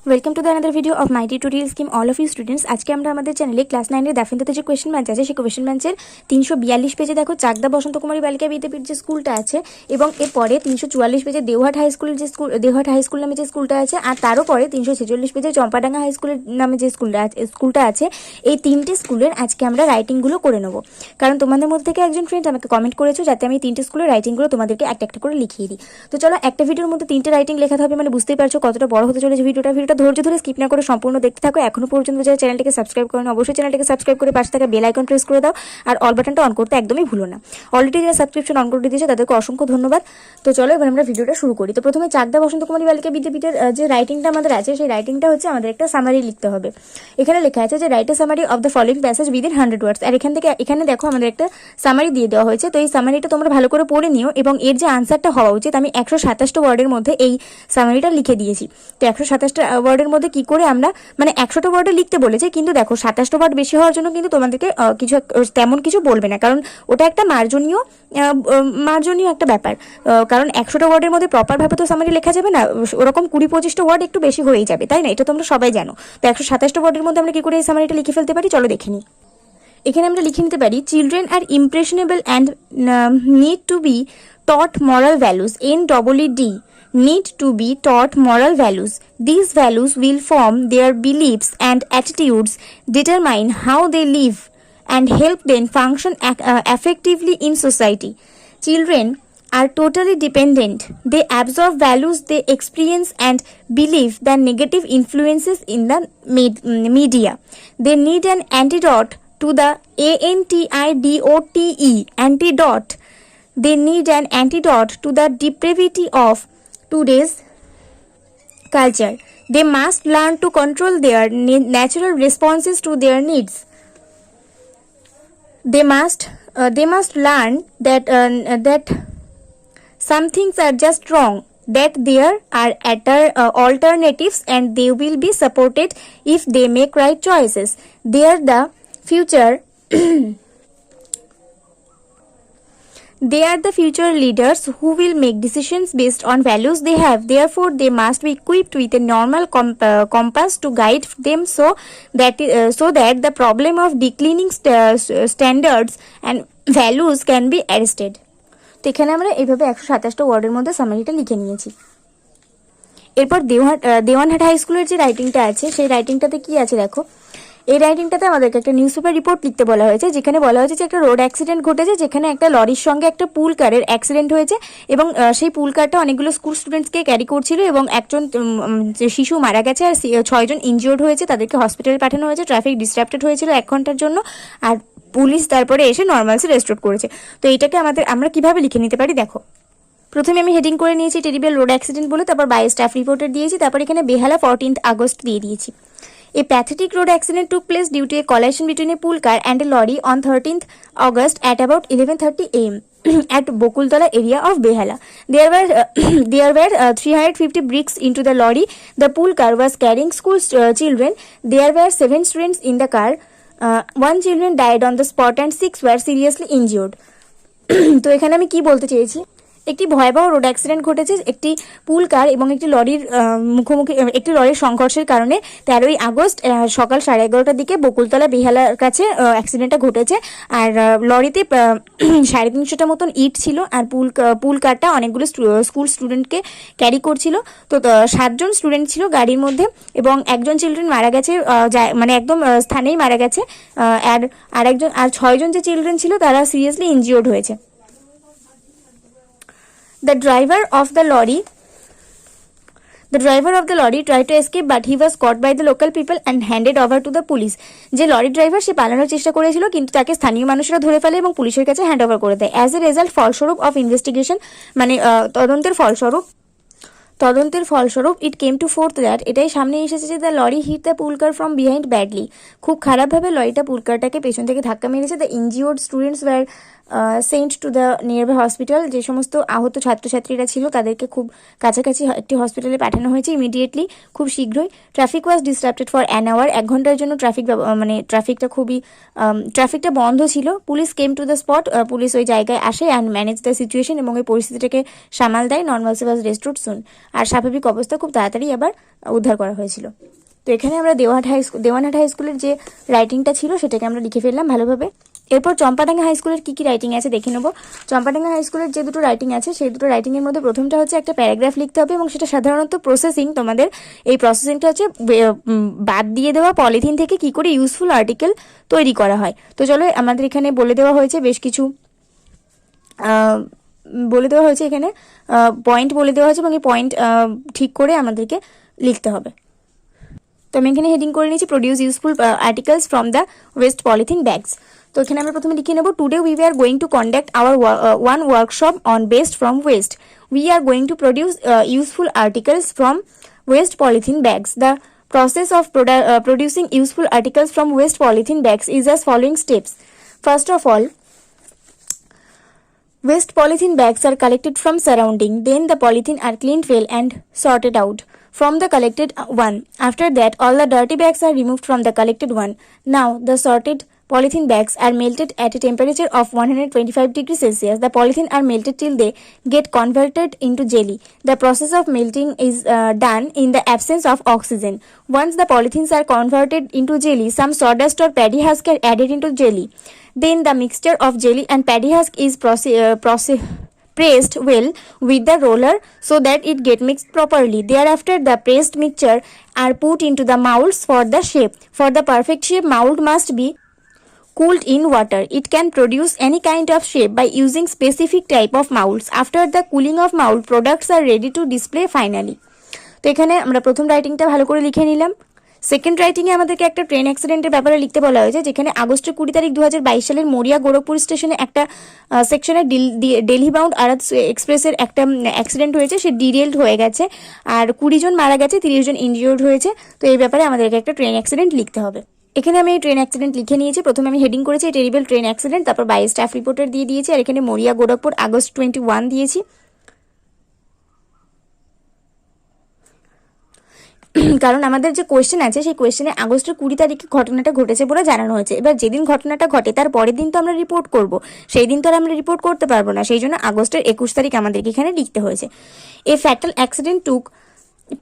Welcome to the another video of my tutorial scheme all of you students. আজকে আমরা আমাদের চ্যানেলে class 9-এর Duff and দাতের যে question bank আছে সেই কোয়েশ্চেন ব্যাংকের 342 পেজে দেখো চাকদা বসন্ত কুমারী বালিকা বিদ্যাপীঠ যে স্কুলটা আছে, এবং এরপরে 344 পেজে দেওহাট হাই স্কুলের যে দেওহাট হাই স্কুল নামে যে স্কুলটা আছে, আর তারও পরে 346 পেজে চম্পাডাঙ্গা হাই স্কুলের নামে যে স্কুলটা আছে। এই তিনটে স্কুলের আজকে আমরা রাইটিংগুলো করে নেব, কারণ তোমাদের মধ্যে থেকে একজন ফ্রেন্ড আমাকে কমেন্ট করেছো যাতে আমি তিনটে স্কুলের রাইটিংগুলো তোমাদেরকে একটা একটা করে লিখিয়ে দিই। তো চলো, একটা ভিডিওর মধ্যে তিনটে রাইটিং লেখাতে হবে, মানে বুঝতেই পারছো কতটা বড় হতে চলেছে ভিডিওটা ধৈর্য ধরে স্কিপ না করে সম্পূর্ণ দেখতে থাকো। এখনো পর্যন্ত যারা চ্যানেলটিকে সাবস্ক্রাইব করেন অবশ্যই চ্যানেলটিকে সাবস্ক্রাইব করে পাশে থাকা বেল আইকন প্রেস করে দাও, আর অল বাটনটা অন করতে একদমই ভুলো না। অলরেডি যারা সাবস্ক্রিপশন অন করে দিয়েছে তাদেরকে অসংখ্য ধন্যবাদ। তো চলো এবার আমরা ভিডিওটা শুরু করি। তো প্রথমে চাকদা বসন্ত কুমারী বালিকা বিদ্যাপীঠের যে রাইটিংটা আমাদের আছে, সেই রাইটিংটা হচ্ছে আমাদের একটা সামারি লিখতে হবে। এখানে লেখা আছে যে write a summary of the following passage within 100 ওয়ার্ডস। আর এখানে দেখো আমাদের একটা সামারি দিয়ে দেওয়া হয়েছে। তো এই সামারিটা তোমরা ভালো করে পড়ে নিও, এবং এর যে আনসারটা হওয়া উচিত, আমি 127টা ওয়ার্ডের মধ্যে এই সামারিটা লিখে দিয়েছি। তো 127টা ওয়ার্ডের মধ্যে কি করে আমরা, মানে 100টা ওয়ার্ডে লিখতে বলেছে, কিন্তু দেখো 27টা ওয়ার্ড বেশি হওয়ার জন্য কিন্তু তোমাদেরকে তেমন কিছু বলবে না, কারণ ওটা একটা মার্জনীয় একটা ব্যাপার। কারণ 100টা ওয়ার্ডের মধ্যে প্রপার ভাবে তো সামারি লেখা যাবে না, ওরকম 20-25টা ওয়ার্ড একটু বেশি হয়েই যাবে, তাই না? এটা তোমরা সবাই জানো। তো 127টা ওয়ার্ডের মধ্যে আমরা কি করে এই সামারিটা লিখে ফেলতে পারি, চলো দেখে নিই। এখানে আমরা লিখে নিতে পারি, children are impressionable and need to be taught moral values, NEED, need to be taught moral values. These values will form their beliefs and attitudes, determine how they live, and help them function effectively in society. Children are totally dependent. They absorb values they experience and believe the negative influences in the media. They need an antidote to the antidote. They need an antidote to the depravity of today's culture. They must learn to control their natural responses to their needs. They must learn that some things are just wrong, that there are alternatives, and they will be supported if they make right choices. They are the future. They are the future leaders who will make decisions based on values they have. Therefore, they must be equipped with a normal compass to guide them, so that the problem of declining standards and values can be arrested. তো এখানে আমরা এইভাবে 127টা ওয়ার্ডের মধ্যে সামারিটা লিখে নিয়েছি। এরপর Dewanhat high স্কুলের যে রাইটিংটা আছে, সেই রাইটিংটাতে কি আছে দেখো। এই রাইটিংটাতে আমাদেরকে একটা নিউজ পেপার রিপোর্ট লিখতে বলা হয়েছে, যেখানে বলা হয়েছে যে একটা রোড অ্যাক্সিডেন্ট ঘটেছে, যেখানে একটা লরির সঙ্গে একটা পুল কারের অ্যাক্সিডেন্ট হয়েছে, এবং সেই পুল কারটা অনেকগুলো স্কুল স্টুডেন্টসকে ক্যারি করছিল, এবং একজন শিশু মারা গেছে, আর 6 জন ইনজিওর্ড হয়েছে, তাদেরকে হসপিটালে পাঠানো হয়েছে। ট্রাফিক ডিস্টার্বটেড হয়েছিল 1 ঘন্টার জন্য, আর পুলিশ তারপরে এসে নর্মালসে রেস্টোর করেছে। তো এইটাকে আমরা কিভাবে লিখে নিতে পারি দেখো। প্রথমে আমি হেডিং করে নিয়েছি টেরিবল রোড অ্যাক্সিডেন্ট বলে, তারপর বাই স্টাফ রিপোর্টার দিয়েছি, তারপর এখানে বেহালা 14th August দিয়ে দিয়েছি। A pathetic road accident took place due to a collision between a pool car and a lorry on 13th August at about 11:30 am at Bokultala area of Behala. There were 350 bricks into the lorry. The pool car was carrying school children. There were 7 students in the car. 1 children died on the spot and 6 were seriously injured. তো এখানে আমি কি বলতে চেয়েছি, একটি ভয়াবহ road accident ঘটেছে একটি পুল কার এবং একটি লরির সংঘর্ষের কারণে 13ই আগস্ট সকাল 11:30টার দিকে বকুলতলা বেহালার কাছে অ্যাক্সিডেন্টটা ঘটেছে। আর লরিতে 350টা মতন ইট ছিল, আর পুল কারটা অনেকগুলো স্কুল স্টুডেন্টকে ক্যারি করছিল। তো 7 জন স্টুডেন্ট ছিল গাড়ির মধ্যে, এবং একজন চিলড্রেন মারা গেছে, মানে একদম স্থানেই মারা গেছে, আর 6 জন যে চিলড্রেন ছিল তারা সিরিয়াসলি ইনজিওর্ড হয়েছে। The driver of the lorry tried to escape, but he was caught by the local people and handed over to the police. যে লরি ড্রাইভার সে পালানোর চেষ্টা করেছিল, কিন্তু তাকে স্থানীয় মানুষরা ধরে ফেলে এবং পুলিশের কাছে হ্যান্ড ওভার করে দেয়। অ্যাজ এ রেজাল্ট, ফলস্বরূপ অফ ইনভেস্টিগেশন, মানে তদন্তের ফলস্বরূপ it came to forth that, এটাই সামনে এসেছে যে the lorry hit the pool car from behind badly, খুব খারাপভাবে লরিটা পুলকারটাকে পেছন থেকে ধাক্কা মেরেছে। The injured students were sent to the nearby hospital, যে সমস্ত আহত ছাত্রছাত্রীরা ছিল তাদেরকে খুব কাছাকাছি একটি হসপিটালে পাঠানো হয়েছে ইমিডিয়েটলি, খুব শীঘ্রই। Traffic was disrupted for an hour, 1 ঘন্টার জন্য ট্রাফিকটা বন্ধ ছিল। Police came to the spot, police ওই জায়গায় আসে অ্যান্ড ম্যানেজ দ্য সিচুয়েশন, এবং ওই পরিস্থিতিটাকে সামাল দেয়। নর্মালসি ওয়াজ রেস্টোরড সুন। আর স্বাভাবিক অবস্থা খুব তাড়াতাড়ি আবার উদ্ধার করা হয়েছিল। তো এখানে আমরা দেওয়ানহাট হাই স্কুলের যে রাইটিংটা ছিল সেটাকে আমরা লিখে ফেললাম ভালোভাবে। এরপর চম্পাডাঙ্গা হাই স্কুলের কী কী রাইটিং আছে দেখে নেবো। চম্পাডাঙ্গা হাই স্কুলের যে দুটো রাইটিং আছে সেই দুটো রাইটিংয়ের মধ্যে প্রথমটা হচ্ছে একটা প্যারাগ্রাফ লিখতে হবে, এবং সেটা সাধারণত প্রসেসিং, তোমাদের এই প্রসেসিংটা হচ্ছে বাদ দিয়ে দেওয়া পলিথিন থেকে কি করে ইউজফুল আর্টিকেল তৈরি করা হয়। তো চলো, আমাদের এখানে বলে দেওয়া হয়েছে বেশ কিছু এখানে পয়েন্ট বলে দেওয়া হয়েছে, এবং এই পয়েন্ট ঠিক করে আমাদেরকে লিখতে হবে। তো আমি এখানে হেডিং করে নিয়েছি produce useful articles from the waste polythene bags. তো এখানে আমরা প্রথমে লিখে নেব, today we are going to conduct our one workshop on best from waste. We are going to produce useful articles from waste polythene bags. The process of producing useful articles from waste polythene bags is as following steps. First of all, waste polythene bags are collected from surrounding. Then the polythene are cleaned well and sorted out from the collected one. After that, all the dirty bags are removed from the collected one. Now, the sorted polythene bags are melted at a temperature of 125 degrees Celsius. The polythene are melted till they get converted into jelly. The process of melting is done in the absence of oxygen. Once the polythenes are converted into jelly, some sawdust or paddy husk are added into jelly. Then the mixture of jelly and paddy husk is pressed well with the roller so that it get mixed properly. Thereafter, the pressed mixture are put into the molds for the shape. For the perfect shape, mold must be cooled in water. It can produce any kind of shape by using specific type of molds. After the cooling of mold, products are ready to display finally. তো এখানে আমরা প্রথম রাইটিংটা ভালো করে লিখে নিলাম। Second রাইটিংয়ে আমাদেরকে একটা ট্রেন অ্যাক্সিডেন্টের ব্যাপারে লিখতে বলা হয়েছে, যেখানে আগস্টের 20 তারিখ 2022 সালের মরিয়া গোরখপুর স্টেশনে একটা সেকশনে দিল্লি বাউন্ড আরাত এক্সপ্রেসের একটা অ্যাক্সিডেন্ট হয়েছে, সে ডিরেলড হয়ে গেছে, আর 20 জন মারা গেছে, 30 জন ইনজিওর্ড হয়েছে। তো এই ব্যাপারে আমাদেরকে একটা ট্রেন অ্যাক্সিডেন্ট লিখতে হবে। এখানে আমি এই ট্রেন অ্যাক্সিডেন্ট লিখে নিয়েছি। প্রথমে আমি হেডিং করেছি টেরিবল ট্রেন অ্যাক্সিডেন্ট, তারপর বাই স্টাফ রিপোর্টার দিয়ে দিয়েছি, আর এখানে মরিয়া গোরখপুর আগস্ট 21 দিয়েছি। কারণ আমাদের যে কোয়েশ্চেন আছে সেই কোয়েশ্চেনে আগস্টের 20 তারিখে ঘটনাটা ঘটেছে বলে জানানো হয়েছে। এবার যেদিন ঘটনাটা ঘটে তার পরের দিন তো আমরা রিপোর্ট করব, সেই দিন তো আর আমরা রিপোর্ট করতে পারবো না, সেই জন্য আগস্টের 21 তারিখ আমাদেরকে এখানে লিখতে হয়েছে। A fatal accident took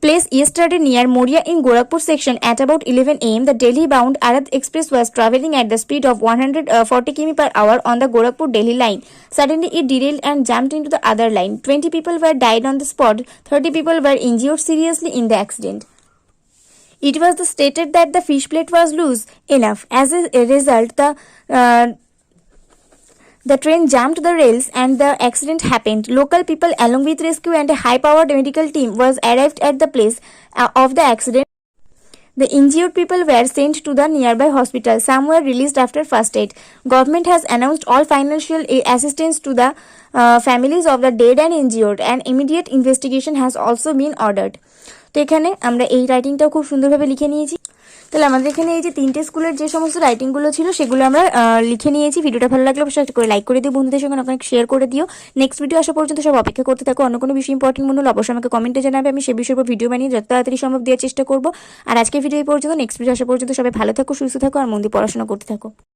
place yesterday near Moria in Gorakhpur section at about 11 am. The Delhi bound Arad Express was travelling at the speed of 140 km per hour on the Gorakhpur Delhi line. Suddenly it derailed and jumped into the other line. 20 people were died on the spot. 30 people were injured seriously in the accident. It was stated that the fish plate was loose enough. As a result, the train jumped the rails and the accident happened. Local people along with rescue and a high-powered medical team was arrived at the place of the accident. The injured people were sent to the nearby hospital. Some were released after first aid. Government has announced all financial assistance to the families of the dead and injured, and immediate investigation has also been ordered. তো এখানে আমরা এই রাইটিংটাও খুব সুন্দরভাবে লিখে নিয়েছি। তাহলে আমাদের এখানে এই যে 3টে স্কুলের যে সমস্ত রাইটিংগুলো ছিল সেগুলো আমরা লিখে নিয়েছি। ভিডিওটা ভালো লাগলে অবশ্যই করে লাইক করে দিও, বন্ধুদের সঙ্গে অনেক শেয়ার করে দিও। নেক্সট ভিডিও আসা পর্যন্ত সব অপেক্ষা করতে থাকো। অন্য কোনো বিষয় ইম্পর্টেন্ট মনে হলে অবশ্যই আমাকে কমেন্টে জানাবে, আমি সে বিষয়ের উপর ভিডিও বানিয়ে যত তাড়াতাড়ি সম্ভব দেওয়ার চেষ্টা করবো। আর আজকে ভিডিও এই পর্যন্ত, নেক্সট ভিডিও আসা পর্যন্ত সবাই ভালো থাকো, সুস্থ থাকো, আর মন দিয়ে পড়াশোনা করতে থাকো।